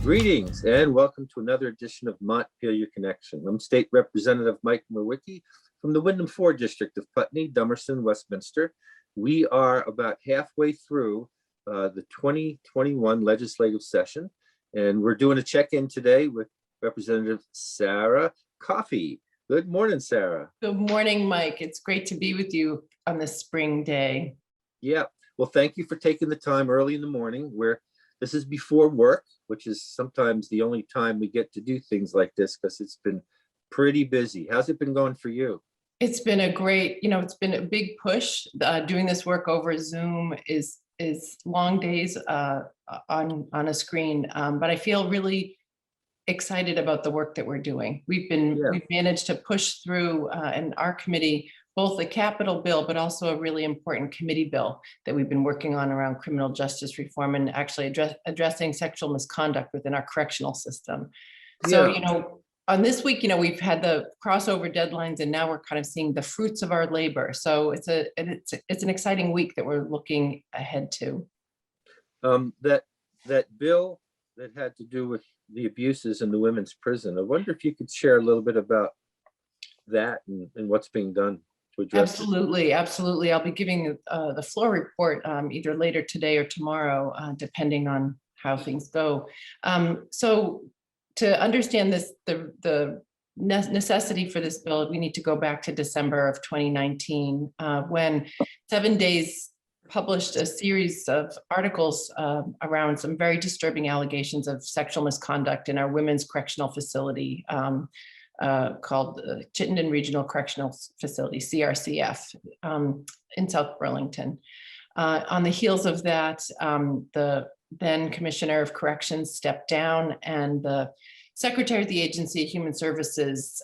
Greetings and welcome to another edition of Montpelier Connection. I'm State Representative Mike Mrowicki from the Wyndham 4 District of Putney, Dummerston, Westminster. We are about halfway through the 2021 legislative session, and we're doing a check-in today with Representative Sara Coffey. Good morning, Sara. Good morning, Mike. It's great to be with you on this spring day. Yeah, well, thank you for taking the time early in the morning where this is before work, which is sometimes the only time we get to do things like this because it's been pretty busy. How's it been going for you? It's been a great, it's been a big push. Doing this work over Zoom is long days on a screen, but I feel really excited about the work that we're doing. We've managed to push through in our committee both the capital bill, but also a really important committee bill that we've been working on around criminal justice reform and actually addressing sexual misconduct within our correctional system. So, on this week, we've had the crossover deadlines, and now we're kind of seeing the fruits of our labor. So it's an exciting week that we're looking ahead to. That bill that had to do with the abuses in the women's prison. I wonder if you could share a little bit about that and what's being done. Absolutely. I'll be giving the floor report either later today or tomorrow, depending on how things go. So to understand this, the necessity for this bill, we need to go back to December of 2019, when 7 Days published a series of articles around some very disturbing allegations of sexual misconduct in our women's correctional facility, called Chittenden Regional Correctional Facility, CRCF, in South Burlington. On the heels of that, the then Commissioner of Corrections stepped down, and the Secretary of the Agency of Human Services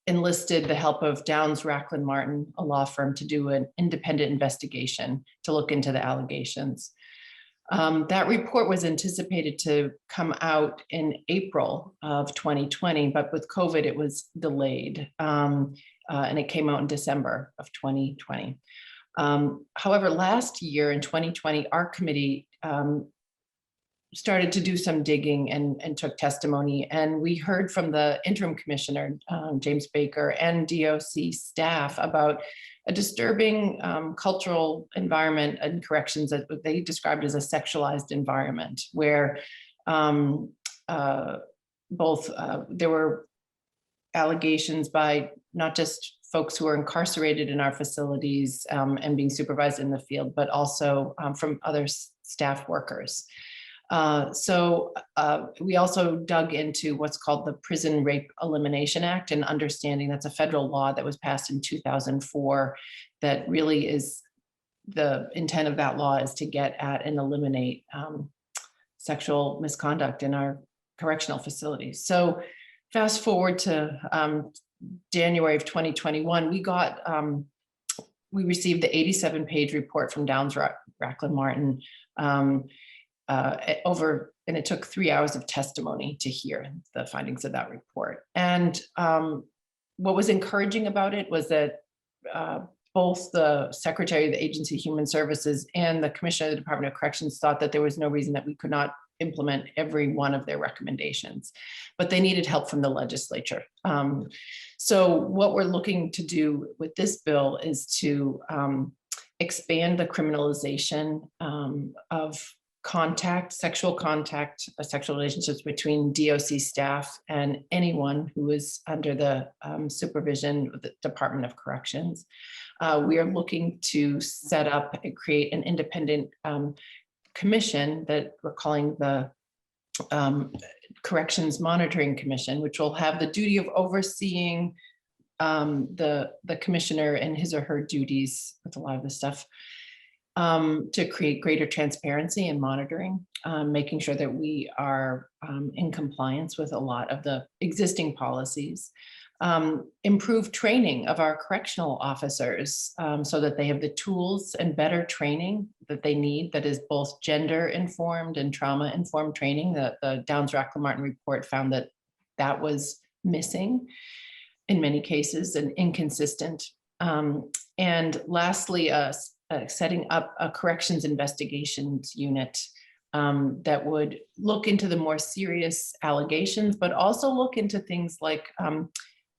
enlisted the help of Downs Racklin Martin, a law firm, to do an independent investigation to look into the allegations. That report was anticipated to come out in April of 2020, but with COVID, it was delayed, and it came out in December of 2020. However, last year in 2020, our committee started to do some digging and took testimony, and we heard from the interim commissioner, James Baker, and DOC staff about a disturbing cultural environment and corrections that they described as a sexualized environment, where there were allegations by not just folks who are incarcerated in our facilities and being supervised in the field, but also from other staff workers. So we also dug into what's called the Prison Rape Elimination Act, and understanding that's a federal law that was passed in 2004 that really is, the intent of that law is to get at and eliminate sexual misconduct in our correctional facilities. So fast forward to January of 2021, we received the 87-page report from Downs Racklin Martin, and it took 3 hours of testimony to hear the findings of that report. And what was encouraging about it was that both the Secretary of the Agency of Human Services and the Commissioner of the Department of Corrections thought that there was no reason that we could not implement every one of their recommendations, but they needed help from the legislature. So what we're looking to do with this bill is to expand the criminalization of sexual relationships between DOC staff and anyone who is under the supervision of the Department of Corrections. We are looking to set up and create an independent commission that we're calling the Corrections Monitoring Commission, which will have the duty of overseeing the commissioner and his or her duties with a lot of this stuff, to create greater transparency and monitoring, making sure that we are in compliance with a lot of the existing policies, improve training of our correctional officers so that they have the tools and better training that they need, that is both gender informed and trauma informed training. The Downs Racklin Martin report found that was missing in many cases and inconsistent. And lastly, setting up a corrections investigations unit that would look into the more serious allegations, but also look into things like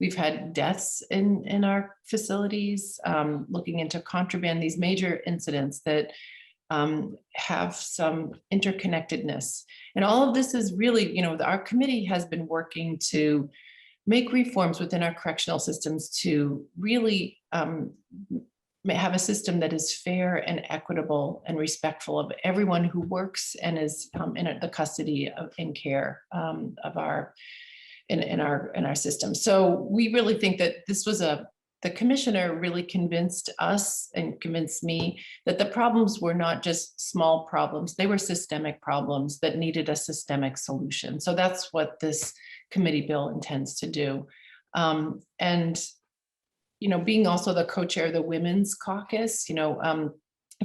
we've had deaths in our facilities, looking into contraband, these major incidents that have some interconnectedness. And all of this is really, our committee has been working to make reforms within our correctional systems to really have a system that is fair and equitable and respectful of everyone who works and is in the custody of and care of our in our system. So we really think that this was the commissioner really convinced us and convinced me that the problems were not just small problems, they were systemic problems that needed a systemic solution. So that's what this committee bill intends to do. And being also the co-chair of the Women's Caucus, I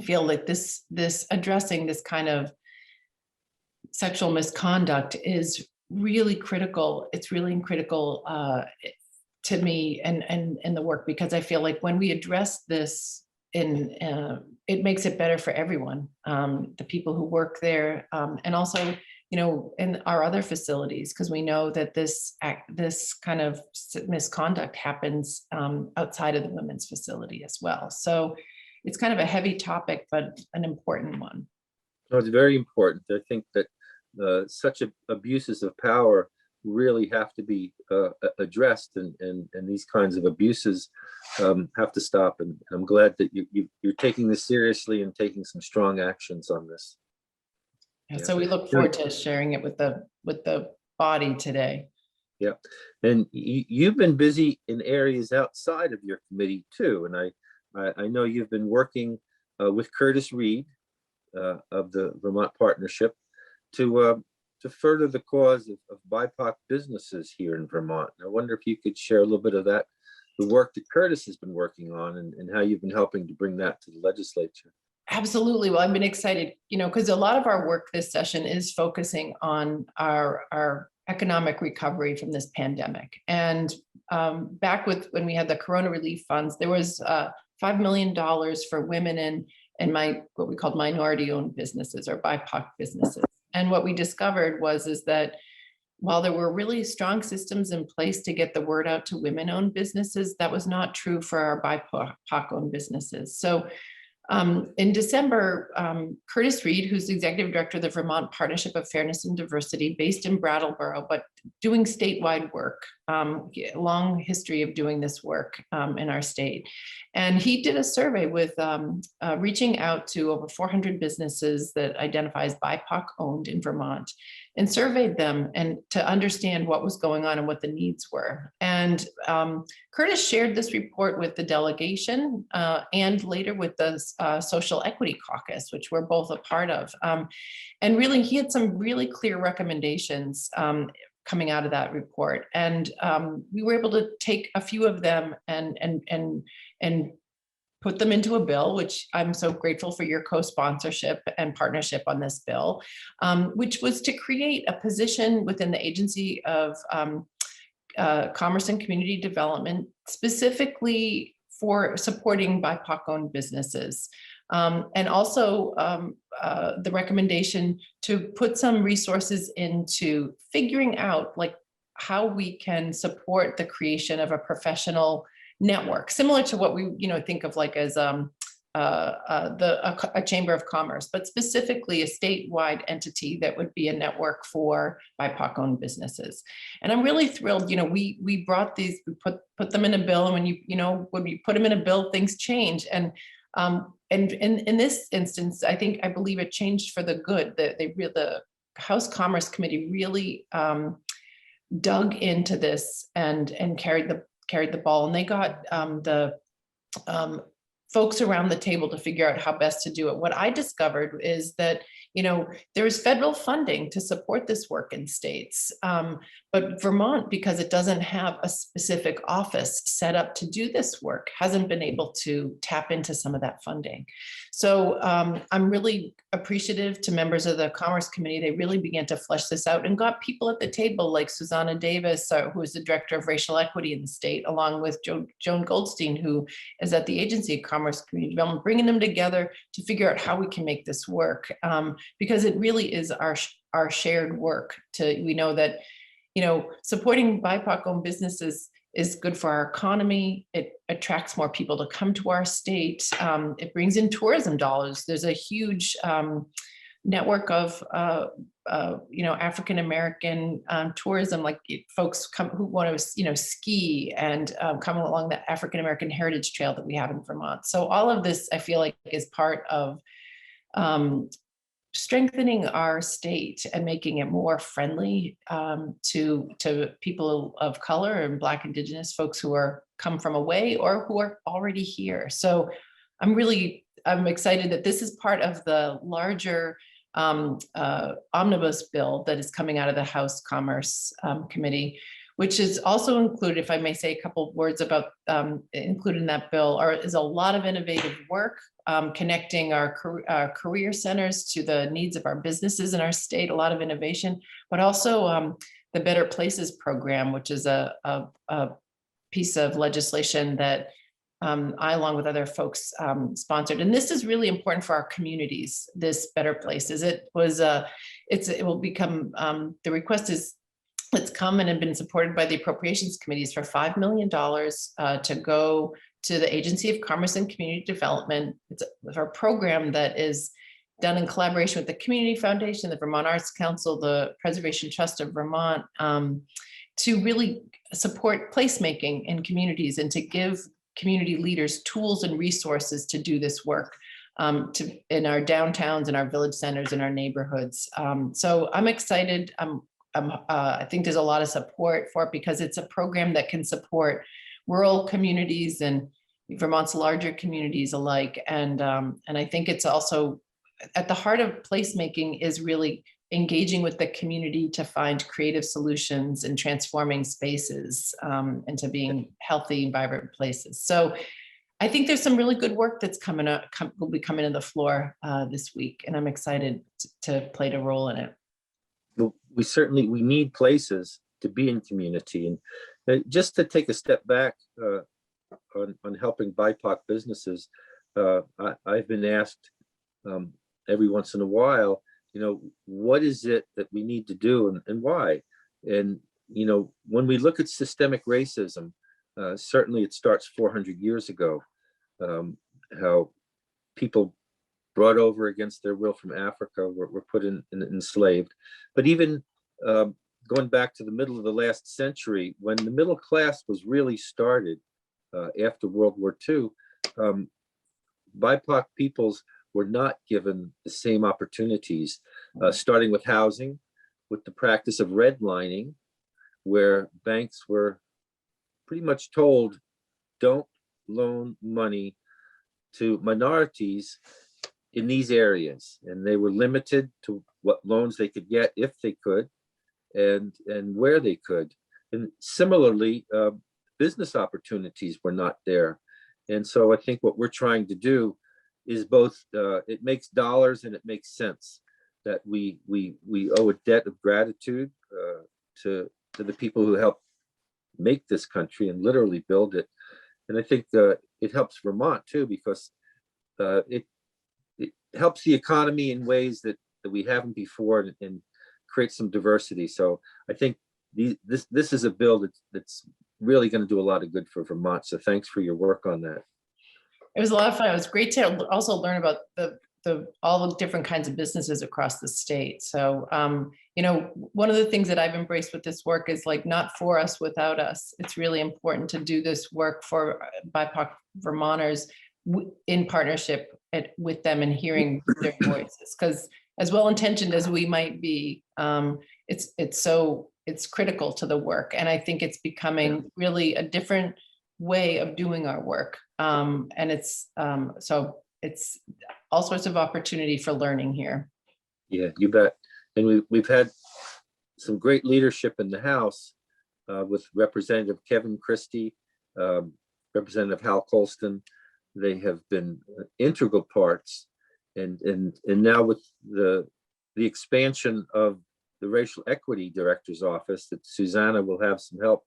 feel like this addressing this kind of sexual misconduct is really critical. It's really critical to me and the work, because I feel like when we address this, it makes it better for everyone, the people who work there, and also in our other facilities, because we know that this kind of misconduct happens outside of the women's facility as well. So it's kind of a heavy topic, but an important one. No, it's very important. I think that such abuses of power really have to be addressed, and these kinds of abuses have to stop. And I'm glad that you're taking this seriously and taking some strong actions on this. Yeah. So we look forward to sharing it with the body today. Yeah, and you've been busy in areas outside of your committee too, and I know you've been working with Curtis Reed of the Vermont Partnership to further the cause of BIPOC businesses here in Vermont. I wonder if you could share a little bit of that, the work that Curtis has been working on, and how you've been helping to bring that to the legislature. Absolutely. Well, I've been excited, because a lot of our work this session is focusing on our economic recovery from this pandemic. And back when we had the Corona relief funds, there was $5 million for women in what we called minority-owned businesses or BIPOC businesses. And what we discovered is that while there were really strong systems in place to get the word out to women-owned businesses, that was not true for our BIPOC-owned businesses. So in December, Curtis Reed, who's the executive director of the Vermont Partnership of Fairness and Diversity, based in Brattleboro, but doing statewide work, long history of doing this work in our state. And he did a survey with reaching out to over 400 businesses that identify as BIPOC owned in Vermont, and surveyed them and to understand what was going on and what the needs were. And Curtis shared this report with the delegation and later with the Social Equity Caucus, which we're both a part of. And really, he had some really clear recommendations coming out of that report. And we were able to take a few of them and put them into a bill, which I'm so grateful for your co-sponsorship and partnership on this bill, which was to create a position within the Agency of Commerce and Community Development, specifically for supporting BIPOC-owned businesses. And also the recommendation to put some resources into figuring out how we can support the creation of a professional network, similar to what we think of as a chamber of commerce, but specifically a statewide entity that would be a network for BIPOC-owned businesses. And I'm really thrilled. We brought these, we put them in a bill, and when we put them in a bill, things change. And in this instance, I believe it changed for the good. The House Commerce Committee really dug into this and carried the ball, and they got the folks around the table to figure out how best to do it. What I discovered is that there is federal funding to support this work in states, but Vermont, because it doesn't have a specific office set up to do this work, hasn't been able to tap into some of that funding. So I'm really appreciative to members of the Commerce Committee. They really began to flesh this out and got people at the table like Susanna Davis, who is the Director of Racial Equity in the state, along with Joan Goldstein, who is at the Agency of Commerce Community Development, bringing them together to figure out how we can make this work. because it really is our shared work. We know that, supporting BIPOC-owned businesses is good for our economy. It attracts more people to come to our state. It brings in tourism dollars. There's a huge network of African-American tourism, like folks who want to ski and come along the African-American Heritage Trail that we have in Vermont. So all of this, I feel like, is part of strengthening our state and making it more friendly to people of color and Black, Indigenous folks who come from away or who are already here. So I'm excited that this is part of the larger omnibus bill that is coming out of the House Commerce Committee, which is also included, if I may say a couple of words about included in that bill, is a lot of innovative work connecting our career centers to the needs of our businesses in our state, a lot of innovation, but also the Better Places program, which is a piece of legislation that I, along with other folks, sponsored. And this is really important for our communities, this Better Places. It will become, the request is, it's come and been supported by the appropriations committees for $5 million to go to the Agency of Commerce and Community Development. It's a program that is done in collaboration with the Community Foundation, the Vermont Arts Council, the Preservation Trust of Vermont, to really support placemaking in communities and to give community leaders tools and resources to do this work in our downtowns and our village centers and our neighborhoods. So I'm excited. I think there's a lot of support for it because it's a program that can support rural communities and Vermont's larger communities alike. And I think it's also at the heart of placemaking is really engaging with the community to find creative solutions and transforming spaces into being healthy and vibrant places. So I think there's some really good work that's will be coming to the floor this week, and I'm excited to play a role in it. Well, we need places to be in community. And just to take a step back on helping BIPOC businesses, I've been asked every once in a while, what is it that we need to do and why? And, when we look at systemic racism, certainly it starts 400 years ago, how people brought over against their will from Africa were put enslaved. But even going back to the middle of the last century, when the middle class was really started after World War II, BIPOC peoples were not given the same opportunities, starting with housing, with the practice of redlining, where banks were pretty much told, don't loan money to minorities in these areas. And they were limited to what loans they could get if they could, and where they could. And similarly, business opportunities were not there. And so I think what we're trying to do is both, it makes dollars and it makes sense that we owe a debt of gratitude to the people who helped make this country and literally build it. And I think it helps Vermont too, because it helps the economy in ways that we haven't before and create some diversity. So I think this is a bill that's really going to do a lot of good for Vermont. So thanks for your work on that. It was a lot of fun. It was great to also learn about all the different kinds of businesses across the state. So, one of the things that I've embraced with this work is like not for us without us. It's really important to do this work for BIPOC Vermonters in partnership with them and hearing their voices. Because as well-intentioned as we might be, it's critical to the work. And I think it's becoming really a different way of doing our work. And it's all sorts of opportunity for learning here. Yeah, you bet. And we've had some great leadership in the House with Representative Kevin Christie, Representative Hal Colston. They have been integral parts, and now with the expansion of the Racial Equity Director's Office, that Susanna will have some help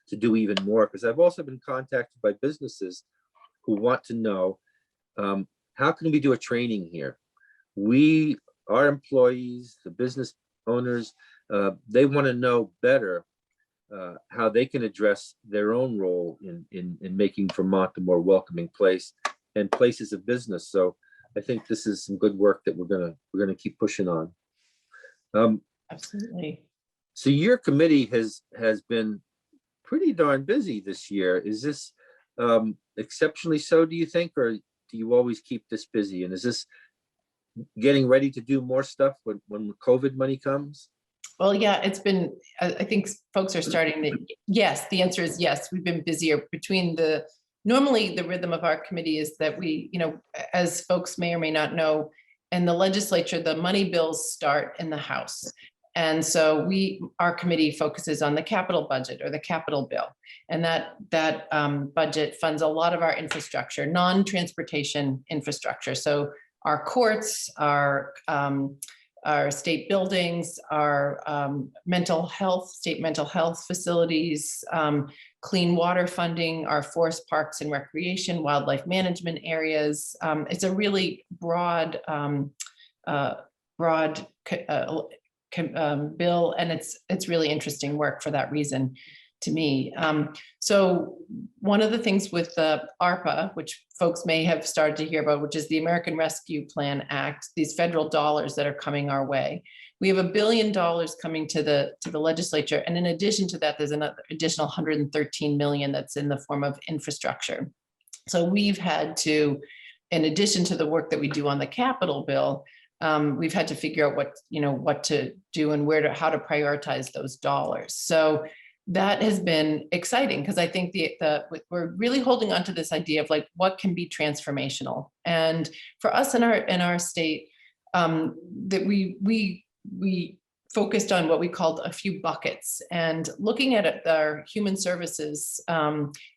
to do even more. Because I've also been contacted by businesses who want to know, how can we do a training here? We our employees, the business owners, they want to know better how they can address their own role in making Vermont a more welcoming place and places of business. So I think this is some good work that we're gonna keep pushing on. Absolutely. So your committee has been pretty darn busy this year. Is this exceptionally so, do you think, or do you always keep this busy? And is this getting ready to do more stuff when COVID money comes? Well, yeah, it's been, I think folks are starting to, yes, the answer is yes. We've been busier between normally the rhythm of our committee is that we, as folks may or may not know, in the legislature, the money bills start in the House. And so our committee focuses on the capital budget or the capital bill. And that budget funds a lot of our infrastructure, non-transportation infrastructure. So our courts, our state buildings, our state mental health facilities, clean water funding, our forest parks and recreation, wildlife management areas. It's a really broad bill, and it's really interesting work for that reason to me. So one of the things with the ARPA, which folks may have started to hear about, which is the American Rescue Plan Act, these federal dollars that are coming our way. We have $1 billion coming to the legislature. And in addition to that, there's another additional 113 million that's in the form of infrastructure. So we've had to, in addition to the work that we do on the capital bill, we've had to figure out what to do and how to prioritize those dollars. So that has been exciting because I think we're really holding on to this idea of like what can be transformational. And for us in our state, that we focused on what we called a few buckets, and looking at our human services,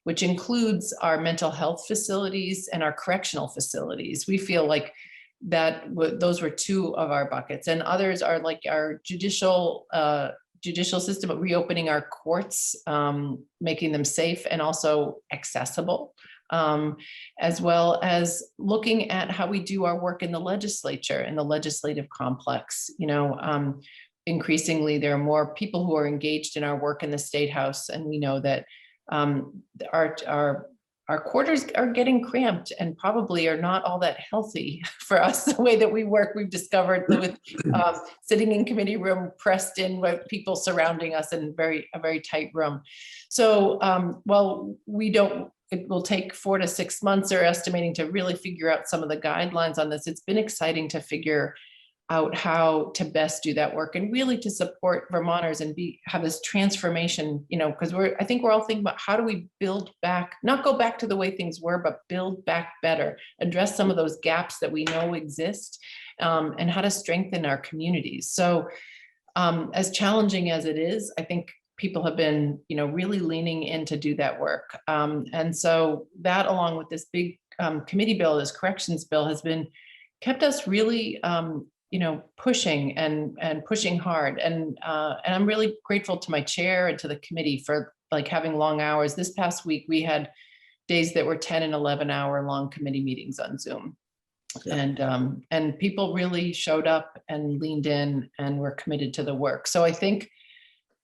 which includes our mental health facilities and our correctional facilities. We feel like those were two of our buckets, and others are like our judicial system of reopening our courts, making them safe and also accessible, as well as looking at how we do our work in the legislature, in the legislative complex. Increasingly, there are more people who are engaged in our work in the State House, and we know that our quarters are getting cramped and probably are not all that healthy for us the way that we work. We've discovered with sitting in committee room pressed in with people surrounding us in a very tight room. So it will take 4 to 6 months, they're estimating, to really figure out some of the guidelines on this. It's been exciting to figure out how to best do that work and really to support Vermonters and have this transformation, because I think we're all thinking about how do we build back, not go back to the way things were, but build back better, address some of those gaps that we know exist, and how to strengthen our communities. So as challenging as it is, I think people have been, really leaning in to do that work. And so that, along with this big committee bill, this corrections bill, has been kept us really pushing and pushing hard. And I'm really grateful to my chair and to the committee for like having long hours. This past week, we had days that were 10 and 11 hour long committee meetings on Zoom. Yeah. And people really showed up and leaned in and were committed to the work. So I think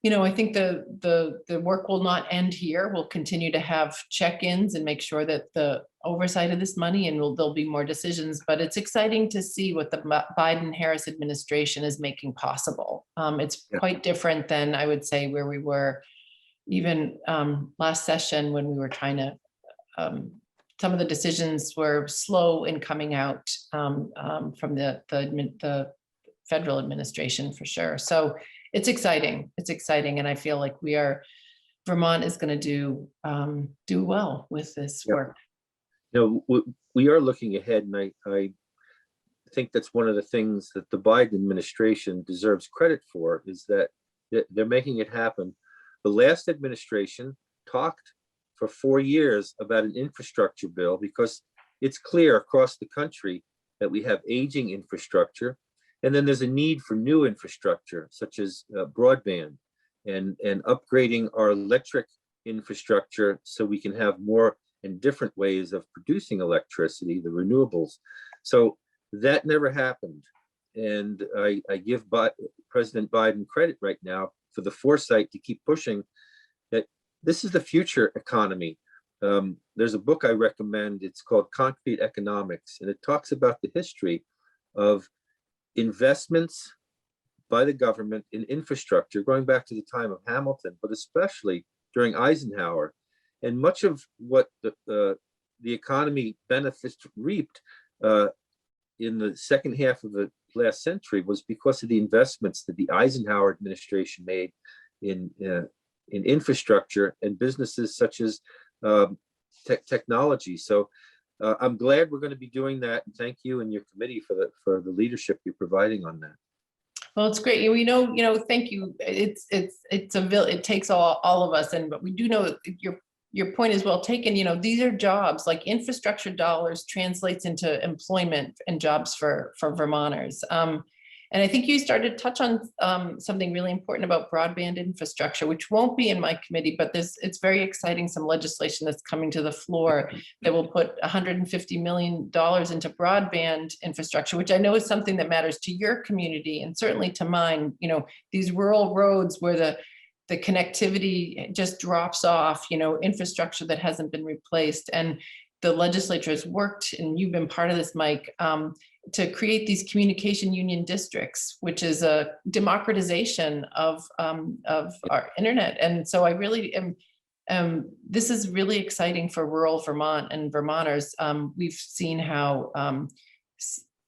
the work will not end here. We'll continue to have check-ins and make sure that the oversight of this money, and there'll be more decisions, but it's exciting to see what the Biden-Harris administration is making possible. It's quite different than, I would say, where we were even last session when we were trying to, some of the decisions were slow in coming out from the federal administration, for sure. So it's exciting. It's exciting. And I feel like Vermont is going to do well with this work. We are looking ahead, and I think that's one of the things that the Biden administration deserves credit for, is that they're making it happen. The last administration talked for 4 years about an infrastructure bill because it's clear across the country that we have aging infrastructure. And then there's a need for new infrastructure, such as broadband and upgrading our electric infrastructure so we can have more and different ways of producing electricity, the renewables. So that never happened. and I give President Biden credit right now for the foresight to keep pushing that this is the future economy. There's a book I recommend. It's called Concrete Economics, and it talks about the history of investments by the government in infrastructure going back to the time of Hamilton, but especially during Eisenhower. And much of what the economy benefits reaped in the second half of the last century was because of the investments that the Eisenhower administration made in infrastructure and businesses such as technology. So I'm glad we're going to be doing that. And thank you and your committee for the leadership you're providing on that. Well, it's great. Thank you. It takes all of us, but we do know your point is well taken. These are jobs, like infrastructure dollars translates into employment and jobs for Vermonters. And I think you started to touch on something really important about broadband infrastructure, which won't be in my committee, but it's very exciting, some legislation that's coming to the floor that will put $150 million into broadband infrastructure, which I know is something that matters to your community and certainly to mine. These rural roads where the connectivity just drops off, infrastructure that hasn't been replaced. And the legislature has worked, and you've been part of this, Mike, to create these communication union districts, which is a democratization of our internet. And so I really am, this is really exciting for rural Vermont and Vermonters. We've seen how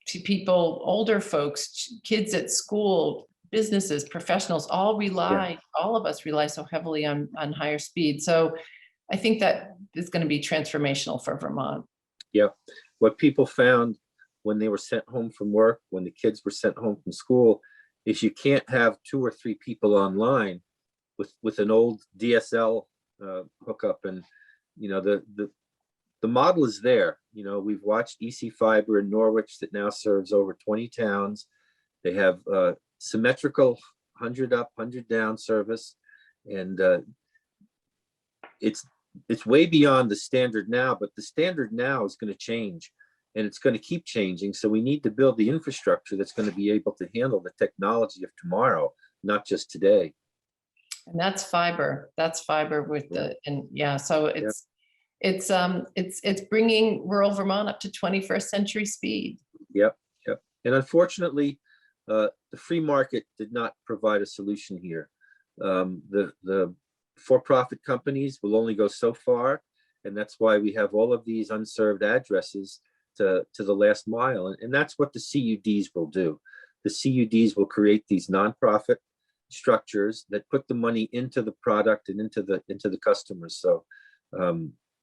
people, older folks, kids at school, businesses, professionals, all of us rely so heavily on higher speed. So I think that is going to be transformational for Vermont. Yeah, what people found when they were sent home from work, when the kids were sent home from school, is you can't have 2 or 3 people online with an old DSL hookup. And the model is there. We've watched EC Fiber in Norwich that now serves over 20 towns. They have symmetrical 100 up, 100 down service, and it's way beyond the standard now. But the standard now is going to change. And it's going to keep changing. So we need to build the infrastructure that's going to be able to handle the technology of tomorrow, not just today. And that's fiber. That's fiber with So it's bringing rural Vermont up to 21st century speed. Yep. And unfortunately, the free market did not provide a solution here. The for-profit companies will only go so far, and that's why we have all of these unserved addresses to the last mile. And that's what the CUDs will do. The CUDs will create these nonprofit structures that put the money into the product and into the customers. So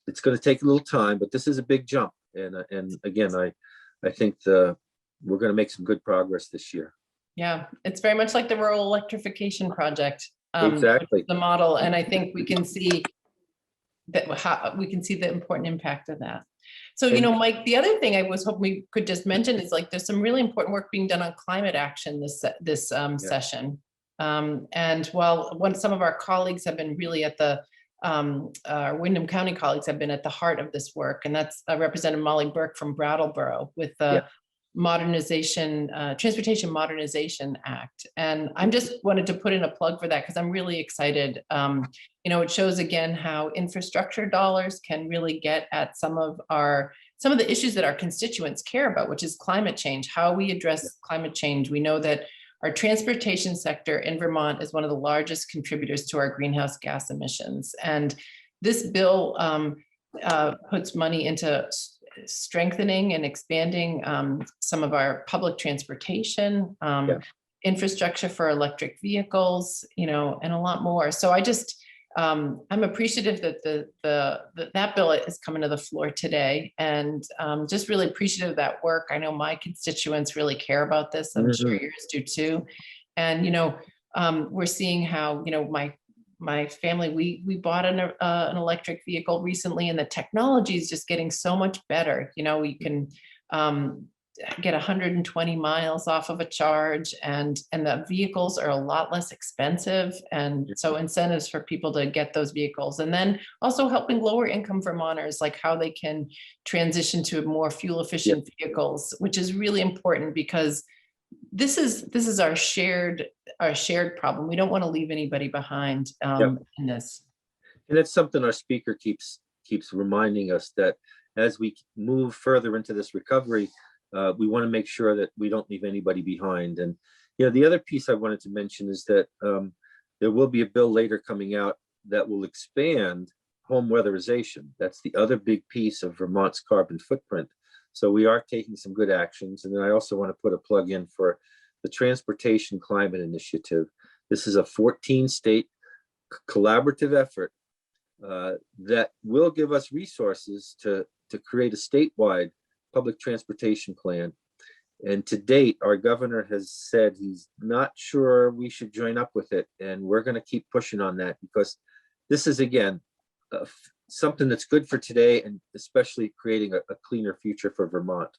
it's going to take a little time, but this is a big jump. And again, I think we're going to make some good progress this year. Yeah, it's very much like the rural electrification project. Exactly. The model. And I think we can see the important impact of that. So, Mike, the other thing I was hoping we could just mention is there's some really important work being done on climate action this session. And while some of our colleagues have been really at our Windham County colleagues have been at the heart of this work, and that's Representative Molly Burke from Brattleboro with the Transportation Modernization Act. And I'm just wanted to put in a plug for that because I'm really excited. It shows again how infrastructure dollars can really get at some of the issues that our constituents care about, which is climate change, how we address climate change. We know that our transportation sector in Vermont is one of the largest contributors to our greenhouse gas emissions. And this bill puts money into strengthening and expanding some of our public transportation, infrastructure for electric vehicles, and a lot more. So I'm appreciative that that bill is coming to the floor today, and just really appreciative of that work. I know my constituents really care about this. I'm sure yours do too. And we're seeing how my family, we bought an electric vehicle recently, and the technology is just getting so much better. We can get 120 miles off of a charge, and the vehicles are a lot less expensive. And so incentives for people to get those vehicles, and then also helping lower income Vermonters, like how they can transition to more fuel efficient vehicles, which is really important because this is our shared problem. We don't want to leave anybody behind in this. And it's something our speaker keeps reminding us, that as we move further into this recovery, we want to make sure that we don't leave anybody behind. And the other piece I wanted to mention is that there will be a bill later coming out that will expand home weatherization. That's the other big piece of Vermont's carbon footprint. So we are taking some good actions. And then I also want to put a plug in for the Transportation Climate Initiative. This is a 14-state collaborative effort that will give us resources to create a statewide public transportation plan. And to date, our governor has said he's not sure we should join up with it. And we're going to keep pushing on that, because this is, again, something that's good for today, and especially creating a cleaner future for Vermont.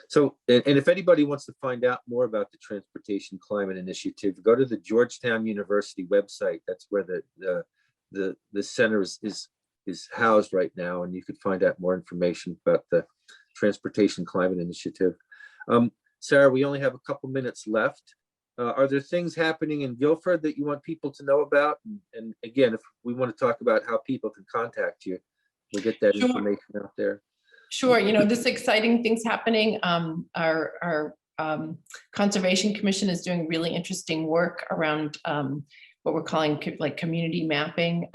So if anybody wants to find out more about the Transportation Climate Initiative, go to the Georgetown University website. That's where the center is housed right now, and you could find out more information about the Transportation Climate Initiative. Sara, we only have a couple minutes left. Are there things happening in Guilford that you want people to know about? And again, if we want to talk about how people can contact you, we'll get that information out there. Sure. This exciting things happening. Our Conservation Commission is doing really interesting work around what we're calling like community mapping.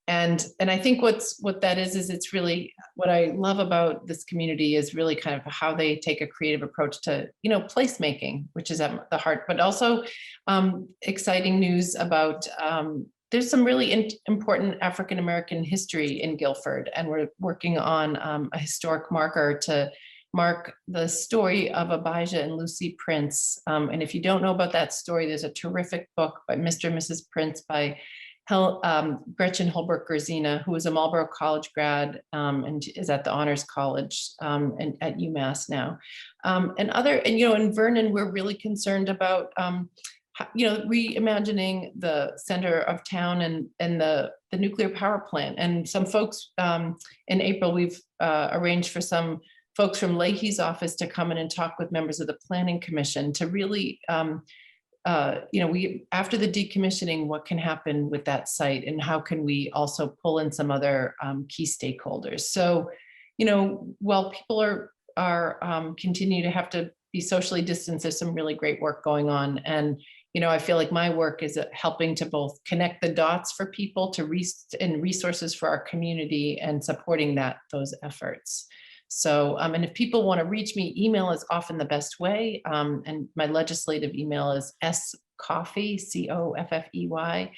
And I think what that is it's really, what I love about this community is really kind of how they take a creative approach to, placemaking, which is at the heart, but also exciting news about there's some really important African-American history in Guilford, and we're working on a historic marker to mark the story of Abijah and Lucy Prince. And if you don't know about that story, there's a terrific book by Mr. and Mrs. Prince by Gretchen Holbrook-Gerzina, who is a Marlborough College grad and is at the Honors College and at UMass now. In Vernon, we're really concerned about reimagining the center of town and the nuclear power plant. And some folks in April, we've arranged for some folks from Leahy's office to come in and talk with members of the Planning Commission to really after the decommissioning, what can happen with that site, and how can we also pull in some other key stakeholders? So, while people are continue to have to be socially distanced, there's some really great work going on. And, I feel like my work is helping to both connect the dots for people and resources for our community, and supporting those efforts. So, and if people want to reach me, email is often the best way. And my legislative email is scoffey, COFFEY,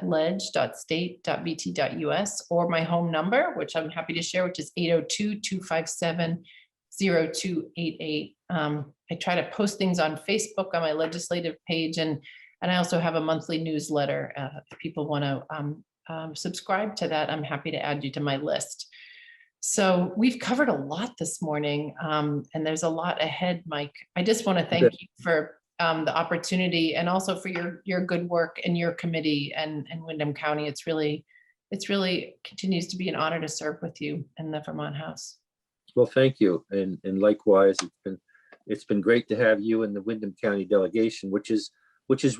@ledge.state.vt.us, or my home number, which I'm happy to share, which is 802-257-0288. I try to post things on Facebook on my legislative page, and I also have a monthly newsletter. If people want to subscribe to that, I'm happy to add you to my list. So we've covered a lot this morning, and there's a lot ahead, Mike. I just want to thank you for the opportunity, and also for your good work and your committee and Windham County. It's really continues to be an honor to serve with you in the Vermont House. Well, thank you, and likewise, it's been great to have you in the Windham County delegation, which is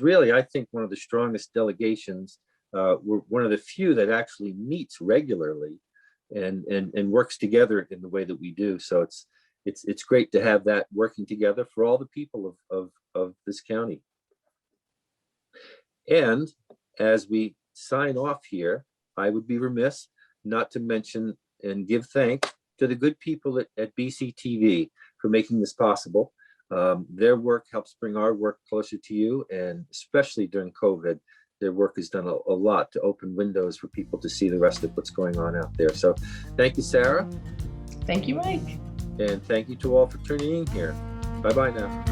really, I think, one of the strongest delegations. We're one of the few that actually meets regularly and works together in the way that we do. So it's great to have that working together for all the people of this county. And as we sign off here, I would be remiss not to mention and give thanks to the good people at BCTV for making this possible. Their work helps bring our work closer to you, and especially during COVID, their work has done a lot to open windows for people to see the rest of what's going on out there. So thank you, Sara. Thank you, Mike. And thank you to all for tuning in here. Bye-bye now.